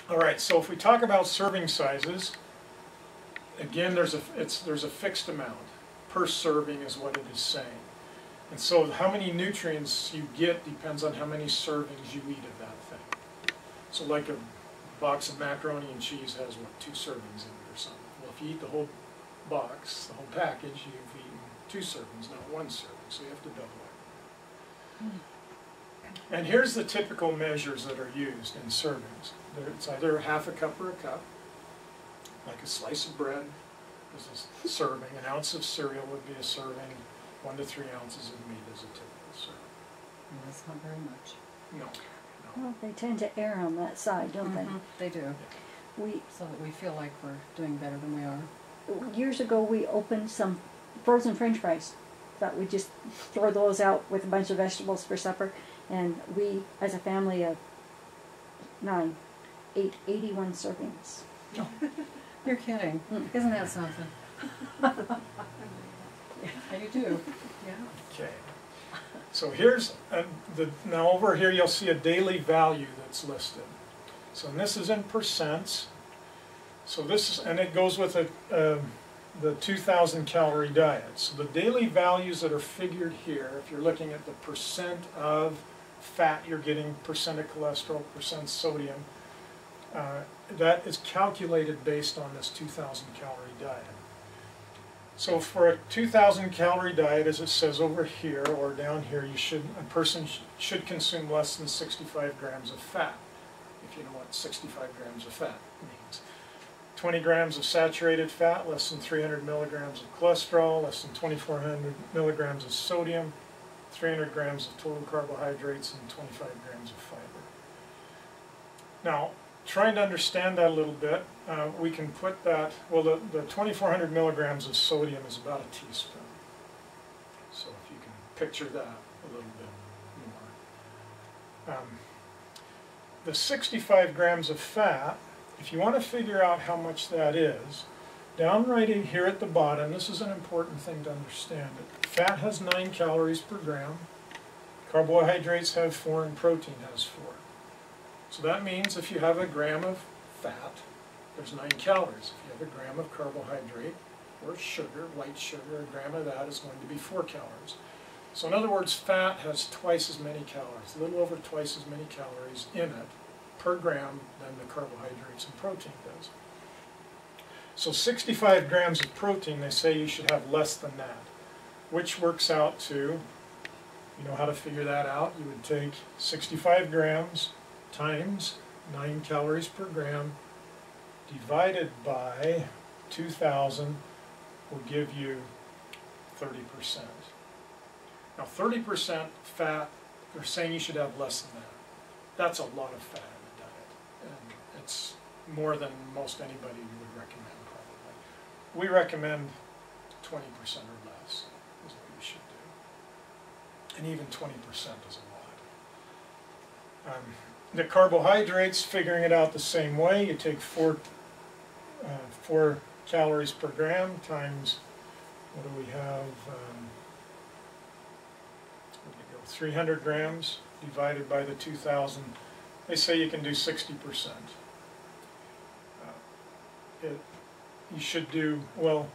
All right, so if we talk about serving sizes, again, there's a fixed amount. Per serving is what it is saying. And so how many nutrients you get depends on how many servings you eat of that thing. So like a box of macaroni and cheese has, what, 2 servings in it or something. Well, if you eat the whole box, the whole package, you've eaten 2 servings, not 1 serving, so you have to double it. And here's the typical measures that are used in servings. It's either half a cup or a cup, like a slice of bread is a serving, an ounce of cereal would be a serving, 1 to 3 ounces of meat is a typical serving. And that's not very much. No. Well, they tend to err on that side, don't They do. So that we feel like we're doing better than we are. Years ago, we opened some frozen French fries. Thought we'd just throw those out with a bunch of vegetables for supper, and we, as a family of 9, ate 81 servings. No. You're kidding. Isn't that something? Yeah, you do. Yeah. Okay. So here's now over here you'll see a daily value that's listed. So and this is in percents. So this is, and it goes with the 2,000 calorie diet. So the daily values that are figured here, if you're looking at the percent of fat you're getting, percent of cholesterol, percent sodium, that is calculated based on this 2,000 calorie diet. So for a 2,000 calorie diet, as it says over here or down here, a person should consume less than 65 grams of fat, if you know what 65 grams of fat means. 20 grams of saturated fat, less than 300 milligrams of cholesterol, less than 2,400 milligrams of sodium, 300 grams of total carbohydrates, and 25 grams of fiber. Now, trying to understand that a little bit, we can put that, well, the 2,400 milligrams of sodium is about a teaspoon. So if you can picture that a little bit more. The 65 grams of fat, if you want to figure out how much that is, down right in here at the bottom, this is an important thing to understand. Fat has 9 calories per gram, carbohydrates have 4, and protein has 4. So that means if you have a gram of fat, there's 9 calories. If you have a gram of carbohydrate or sugar, white sugar, a gram of that is going to be 4 calories. So in other words, fat has twice as many calories, a little over twice as many calories in it per gram than the carbohydrates and protein does. So 65 grams of protein, they say you should have less than that, which works out to, you know how to figure that out, you would take 65 grams times 9 calories per gram divided by 2,000 will give you 30%. Now 30% fat, they're saying you should have less than that. That's a lot of fat in the diet, and it's more than most anybody would recommend probably. We recommend 20% or less is what you should do. And even 20% is a lot. The carbohydrates, figuring it out the same way, you take 4 calories per gram times, what do we have, 300 grams divided by the 2,000. They say you can do 60%. You should do, well,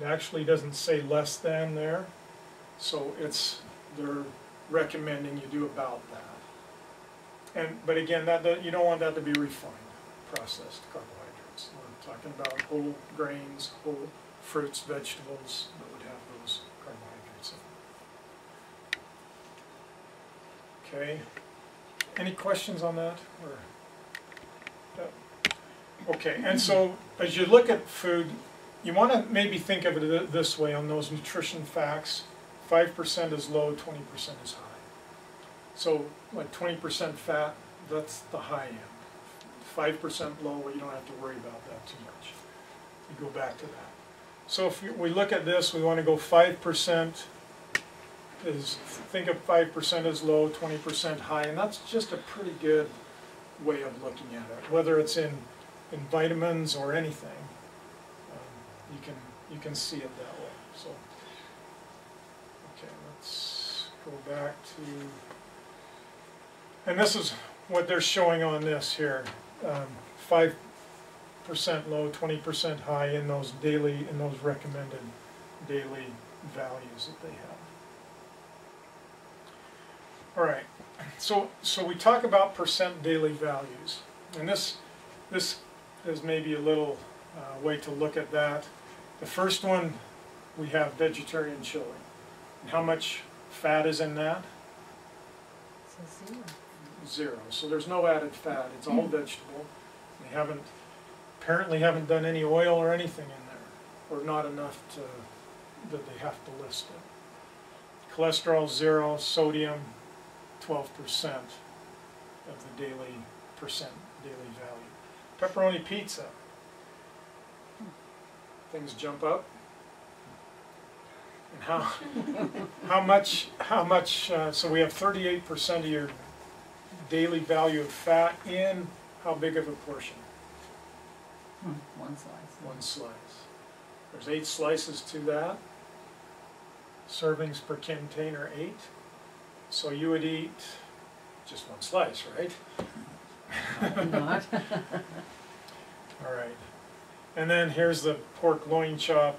it actually doesn't say less than there, so they're recommending you do about that. But again, you don't want that to be refined, processed carbohydrates. We're talking about whole grains, whole fruits, vegetables that would have those carbohydrates in. Okay. Any questions on that? Okay, and so as you look at food, you want to maybe think of it this way on those nutrition facts. 5% is low, 20% is high. So like 20% fat, that's the high end. 5% low, well, you don't have to worry about that too much. You go back to that. So if we look at this, we want to go 5% think of 5% as low, 20% high, and that's just a pretty good way of looking at it. Whether it's in vitamins or anything, you can see it that way. So, okay, let's go back to, and this is what they're showing on this here, 5% low, 20% high in those recommended daily values that they have. All right, so we talk about percent daily values, and this is maybe a little way to look at that. The first one, we have vegetarian chili. And how much fat is in that? So 0. 0. So there's no added fat. It's all vegetable. They apparently haven't done any oil or anything in there, or not enough that they have to list it. Cholesterol 0, sodium 12% of the daily value. Pepperoni pizza. Things jump up. And how much, so we have 38% of your daily value of fat in how big of a portion? 1 slice. 1 slice. There's 8 slices to that. Servings per container 8. So you would eat just 1 slice, right? Not. All right. And then here's the pork loin chop,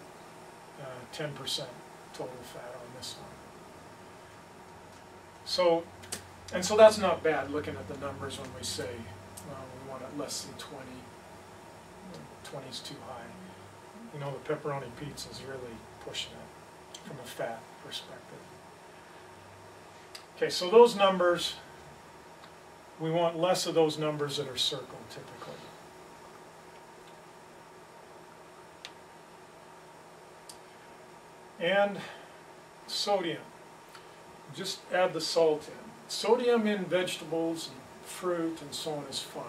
10% total fat on this one. So that's not bad looking at the numbers when we say we want it less than 20. 20 is too high. You know, the pepperoni pizza is really pushing it from a fat perspective. Okay, so those numbers, we want less of those numbers that are circled typically. And sodium. Just add the salt in. Sodium in vegetables and fruit and so on is fine.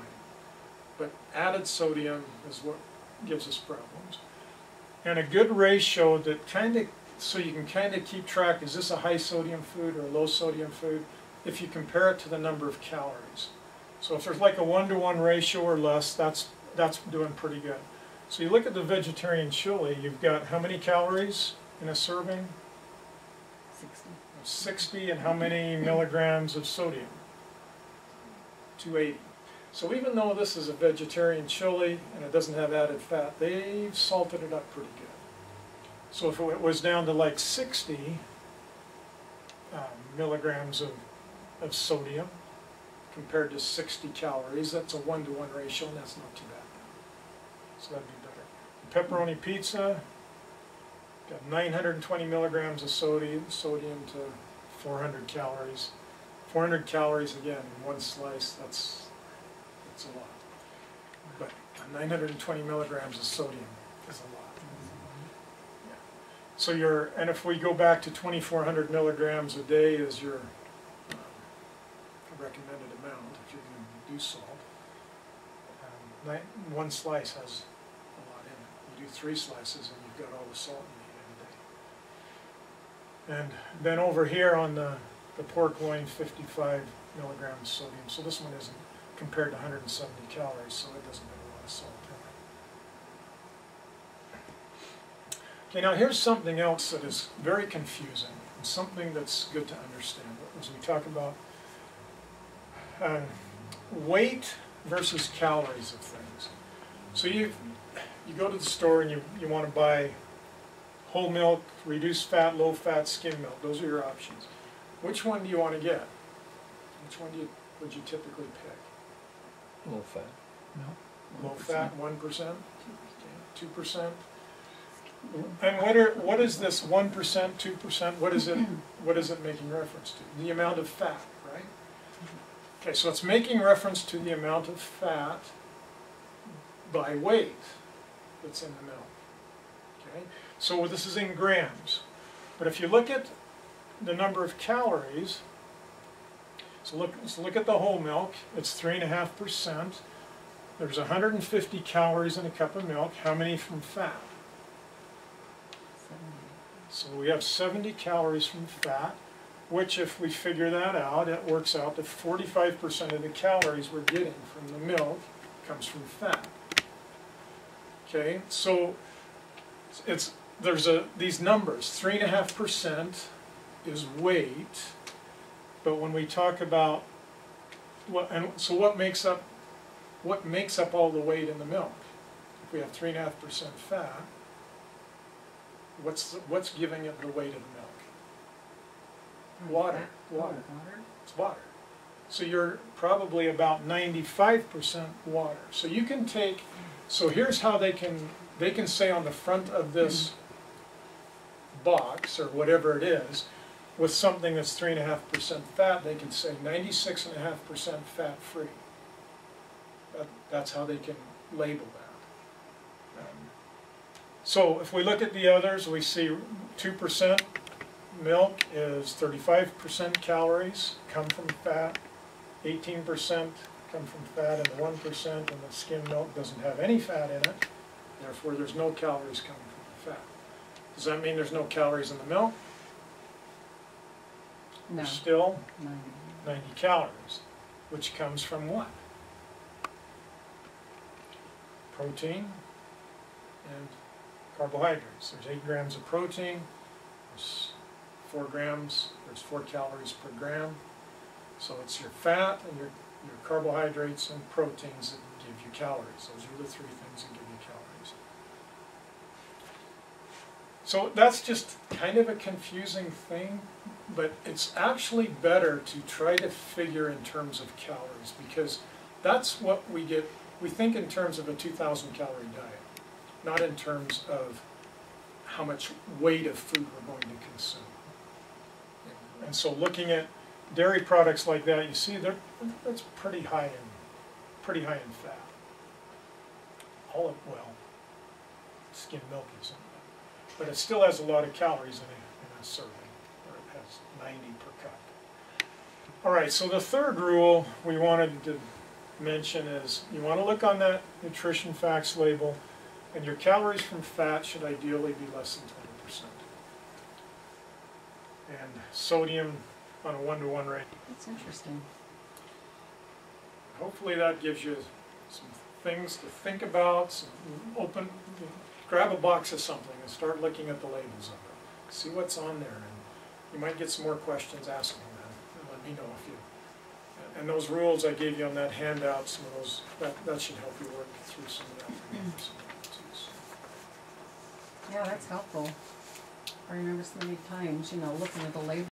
But added sodium is what gives us problems. And a good ratio that so you can kind of keep track, is this a high sodium food or a low sodium food, if you compare it to the number of calories. So if there's like a 1-to-1 ratio or less, that's doing pretty good. So you look at the vegetarian chili, you've got how many calories in a serving? 60. 60, and how many milligrams of sodium? 280. So even though this is a vegetarian chili and it doesn't have added fat, they've salted it up pretty good. So if it was down to like 60 milligrams of sodium compared to 60 calories, that's a 1-to-1 ratio, and that's not too bad. So that'd be better. Pepperoni pizza, got 920 milligrams of sodium to 400 calories. 400 calories again in 1 slice, that's a lot. But 920 milligrams of sodium is a lot. Yeah. So and if we go back to 2,400 milligrams a day as your recommended amount, if you're going to do salt, 1 slice has a lot in it. You do 3 slices and you've got all the salt you need in a day. And then over here on the pork loin, 55 milligrams sodium. So this one isn't compared to 170 calories, so it doesn't have a lot of salt in it. Okay, now here's something else that is very confusing, and something that's good to understand as we talk about weight versus calories of things. So you go to the store and you want to buy whole milk, reduced fat, low fat, skim milk. Those are your options. Which one do you want to get? Which one would you typically pick? Low fat. Low fat, 1%, 2%. And what is this 1%, 2%? What is it making reference to? The amount of fat, right? Okay, so it's making reference to the amount of fat by weight that's in the milk. Okay, so this is in grams. But if you look at the number of calories, so look at the whole milk. It's 3.5%. There's 150 calories in a cup of milk. How many from fat? 70. So we have 70 calories from fat, which if we figure that out, it works out that 45% of the calories we're getting from the milk comes from fat. Okay, so there's these numbers. 3.5% is weight, but when we talk about so what makes up all the weight in the milk? If we have 3.5% fat, what's giving it the weight of the milk? Water. Water. It's water. So you're probably about 95% water. So you can take, so here's how they can say on the front of this box, or whatever it is, with something that's 3.5% fat, they can say 96.5% fat free. That's how they can label that. So if we look at the others, we see 2% milk is 35% calories come from fat, 18% come from fat, and the 1% in the skim milk doesn't have any fat in it. Therefore, there's no calories coming from the fat. Does that mean there's no calories in the milk? No. There's still 90. 90 calories, which comes from what? Protein and carbohydrates. There's 8 grams of protein, there's 4 calories per gram. So it's your fat and your carbohydrates and proteins that give you calories. Those are the 3 things that give you calories. So that's just kind of a confusing thing, but it's actually better to try to figure in terms of calories, because that's what we get. We think in terms of a 2,000 calorie diet, not in terms of how much weight of food we're going to consume. And so looking at dairy products like that, you see that's pretty high in fat. Well, skim milk isn't, but it still has a lot of calories in a serving, or it has 90 per cup. All right, so the third rule we wanted to mention is you want to look on that nutrition facts label, and your calories from fat should ideally be less than 20%. And sodium on a 1-to-1 rate. That's interesting. Hopefully that gives you some things to think about. Grab a box of something and start looking at the labels of it. See what's on there, and you might get some more questions asking that. And let me know if you. And those rules I gave you on that handout, some of those, that should help you work through some of that. Yeah, that's helpful. I remember so many times, looking at the label.